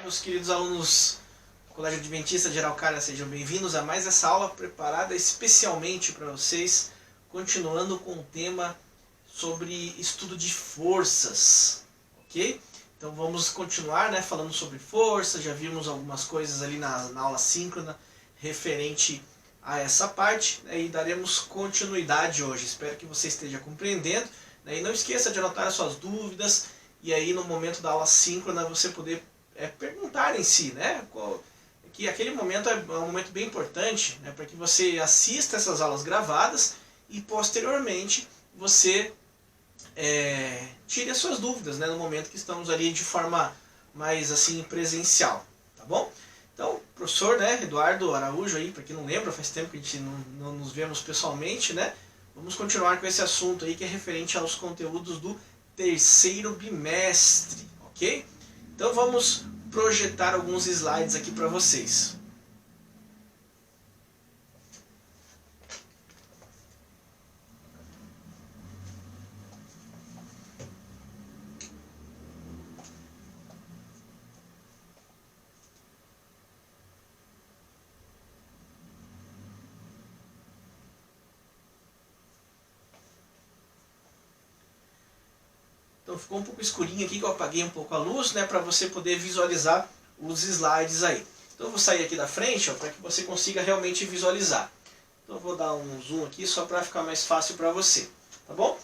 Meus queridos alunos do Colégio Adventista de Araucária, sejam bem-vindos a mais essa aula preparada especialmente para vocês, continuando com o tema sobre estudo de forças, ok? Então vamos continuar, falando sobre força. Já vimos algumas coisas ali na aula síncrona referente a essa parte, e daremos continuidade hoje. Espero que você esteja compreendendo, e não esqueça de anotar as suas dúvidas, e aí no momento da aula síncrona você poder perguntar em si, que aquele momento é um momento bem importante, para que você assista essas aulas gravadas e posteriormente você tire as suas dúvidas, no momento que estamos ali de forma mais assim presencial, tá bom? Então, professor Eduardo Araújo aí, para quem não lembra, faz tempo que a gente não nos vemos pessoalmente, vamos continuar com esse assunto aí que é referente aos conteúdos do terceiro bimestre, ok? Então vamos projetar alguns slides aqui para vocês. Então ficou um pouco escurinho aqui, que eu apaguei um pouco a luz, para você poder visualizar os slides aí. Então eu vou sair aqui da frente, para que você consiga realmente visualizar. Então eu vou dar um zoom aqui só para ficar mais fácil para você, tá bom?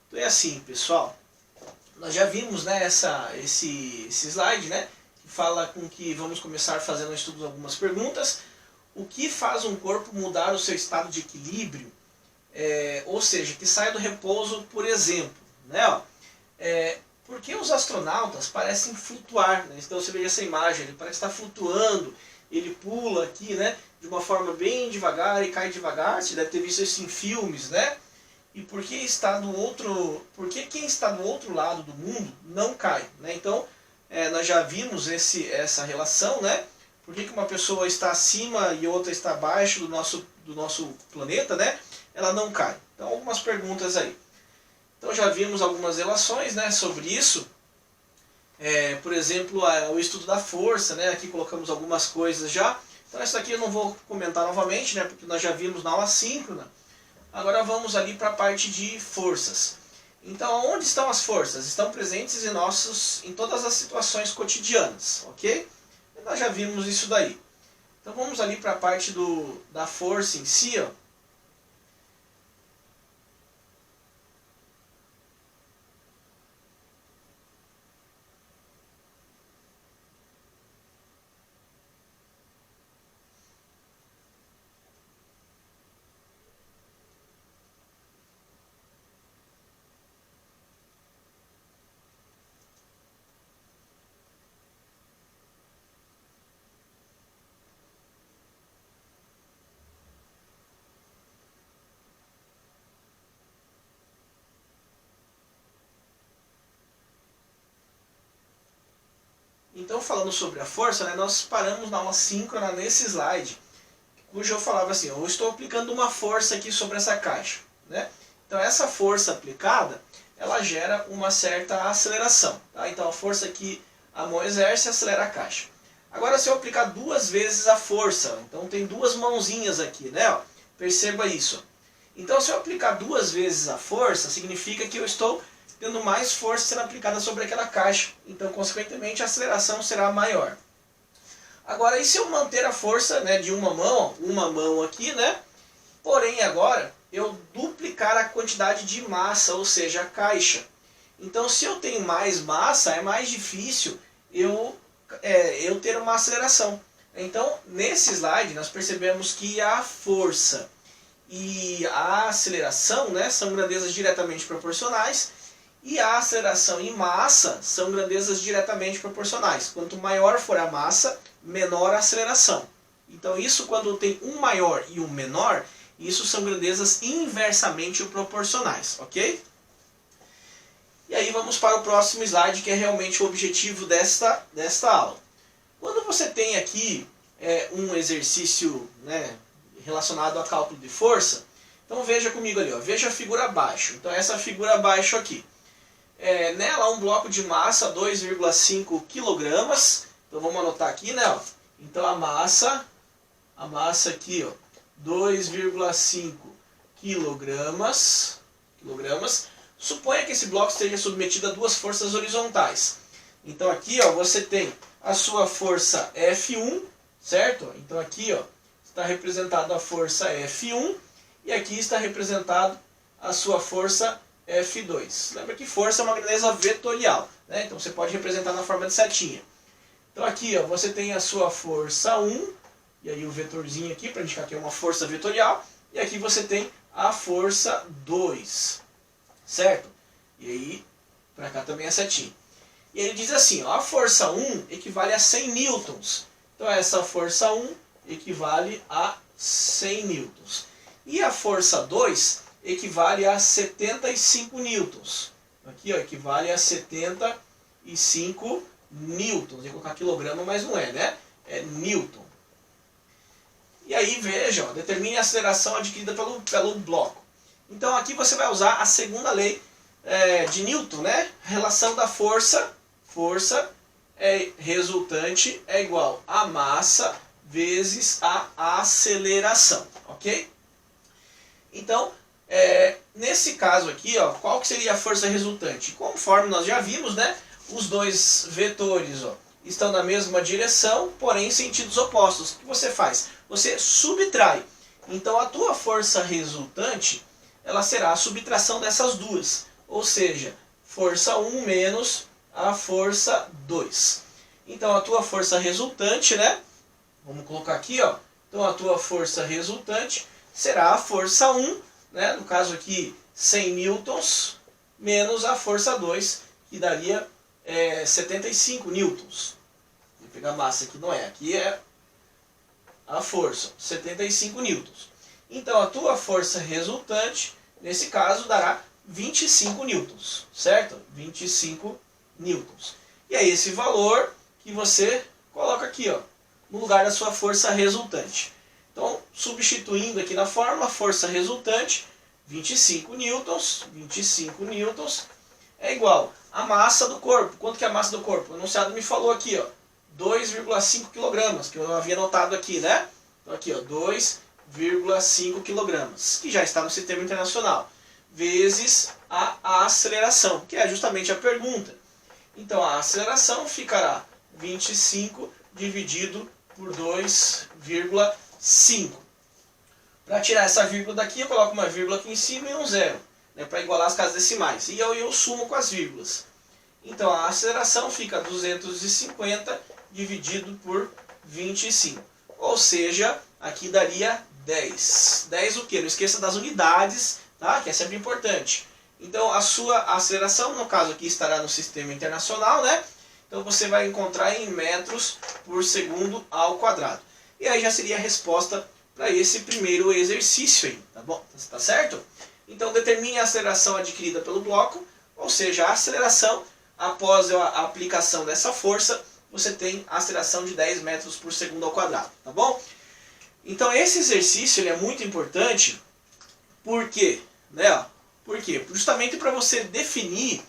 Então é assim, pessoal, nós já vimos esse slide, que fala com que vamos começar fazendo um estudo de algumas perguntas. O que faz um corpo mudar o seu estado de equilíbrio? Ou seja, que saia do repouso, por exemplo. Por que os astronautas parecem flutuar? Então você vê essa imagem, ele parece estar flutuando, ele pula aqui de uma forma bem devagar e cai devagar. Você deve ter visto isso em filmes, E por que quem está do outro lado do mundo não cai? Então, nós já vimos essa relação, Por que uma pessoa está acima e outra está abaixo do nosso planeta, Ela não cai. Então, algumas perguntas aí. Então, já vimos algumas relações, sobre isso. Por exemplo, o estudo da força, Aqui colocamos algumas coisas já. Então, isso daqui eu não vou comentar novamente, Porque nós já vimos na aula síncrona. Agora vamos ali para a parte de forças. Então, onde estão as forças? Estão presentes em todas as situações cotidianas, ok? E nós já vimos isso daí. Então vamos ali para a parte da força em si, Então, falando sobre a força, nós paramos na aula síncrona nesse slide, cujo eu falava assim, eu estou aplicando uma força aqui sobre essa caixa. Então, essa força aplicada, ela gera uma certa aceleração. Então, a força que a mão exerce acelera a caixa. Agora, se eu aplicar duas vezes a força, então tem duas mãozinhas aqui, Perceba isso. Então, se eu aplicar duas vezes a força, significa que eu estou tendo mais força sendo aplicada sobre aquela caixa. Então, consequentemente, a aceleração será maior. Agora, e se eu manter a força de uma mão aqui, Porém, agora, eu duplicar a quantidade de massa, ou seja, a caixa. Então, se eu tenho mais massa, é mais difícil eu ter uma aceleração. Então, nesse slide, nós percebemos que a força e a aceleração são grandezas diretamente proporcionais. E a aceleração e massa são grandezas diretamente proporcionais. Quanto maior for a massa, menor a aceleração. Então isso, quando tem um maior e um menor, Isso são grandezas inversamente proporcionais, ok? E aí vamos para o próximo slide, que é realmente o objetivo desta aula. Quando você tem aqui um exercício, né, relacionado a cálculo de força, então veja comigo ali, ó, veja a figura abaixo. Então essa figura abaixo aqui. Nela um bloco de massa 2,5 kg. Então vamos anotar aqui, né? Ó. Então a massa aqui, ó, 2,5 kg. Suponha que esse bloco esteja submetido a duas forças horizontais. Então aqui, ó, você tem a sua força F1, certo? Então aqui, ó, está representado a força F1 e aqui está representado a sua força F2. Lembra que força é uma grandeza vetorial, né? Então você pode representar na forma de setinha. Então aqui, ó, você tem a sua força 1, e aí o vetorzinho aqui para indicar que é uma força vetorial, e aqui você tem a força 2, certo? E aí, para cá também é setinha. E ele diz assim, ó, a força 1 equivale a 100 newtons. Então essa força 1 equivale a 100 newtons. E a força 2 equivale a 75 newtons. Aqui, ó, equivale a 75 newtons. Vou colocar quilograma, mas não é, né? É newton. E aí, veja, ó, determine a aceleração adquirida pelo bloco. Então aqui você vai usar a segunda lei de Newton, né? Relação da força resultante é igual a massa vezes a aceleração, ok? Então, nesse caso aqui, ó, qual que seria a força resultante? Conforme nós já vimos, né? Os dois vetores, ó, estão na mesma direção, porém em sentidos opostos. O que você faz? Você subtrai. Então a tua força resultante, ela será a subtração dessas duas. Ou seja, força 1 menos a força 2. Então a tua força resultante, né? Vamos colocar aqui, ó. Então a tua força resultante será a força 1, né? No caso aqui 100 newtons, menos a força 2, que daria 75 newtons. Vou pegar a massa aqui, não é. Aqui é a força, 75 newtons. Então a tua força resultante, nesse caso, dará 25 newtons, certo? 25 newtons. E é esse valor que você coloca aqui, ó, no lugar da sua força resultante. Então, substituindo aqui na fórmula, força resultante, 25 newtons é igual a massa do corpo. Quanto que é a massa do corpo? O enunciado me falou aqui, ó, 2,5 kg, que eu havia anotado aqui, né? Então aqui, ó, 2,5 kg, que já está no sistema internacional, vezes a aceleração, que é justamente a pergunta. Então a aceleração ficará 25 dividido por 2,5. Para tirar essa vírgula daqui, eu coloco uma vírgula aqui em cima e um zero, né, para igualar as casas decimais. E eu sumo com as vírgulas. Então a aceleração fica 250 dividido por 25. Ou seja, aqui daria 10. 10 o quê? Não esqueça das unidades, tá? Que é sempre importante. Então a sua aceleração, no caso aqui, estará no sistema internacional, né? Então você vai encontrar em metros por segundo ao quadrado. E aí já seria a resposta para esse primeiro exercício aí, tá bom? Tá certo? Então determine a aceleração adquirida pelo bloco, ou seja, a aceleração após a aplicação dessa força, você tem a aceleração de 10 metros por segundo ao quadrado, tá bom? Então esse exercício ele é muito importante, por quê? Né? Por quê? Justamente para você definir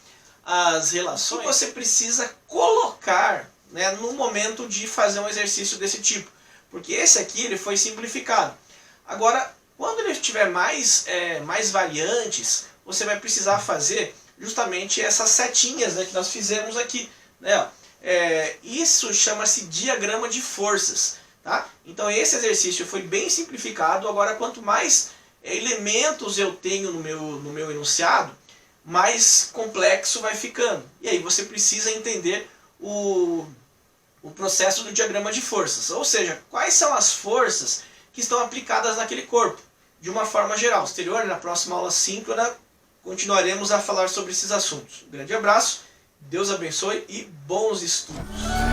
as relações que você precisa colocar, né, no momento de fazer um exercício desse tipo. Porque esse aqui ele foi simplificado. Agora, quando ele tiver mais variantes, você vai precisar fazer justamente essas setinhas, né, que nós fizemos aqui, né? Isso chama-se diagrama de forças, tá? Então esse exercício foi bem simplificado. Agora, quanto mais elementos eu tenho no meu enunciado, mais complexo vai ficando. E aí você precisa entender o processo do diagrama de forças. Ou seja, quais são as forças que estão aplicadas naquele corpo, de uma forma geral. Posterior, na próxima aula síncrona, continuaremos a falar sobre esses assuntos. Um grande abraço, Deus abençoe e bons estudos!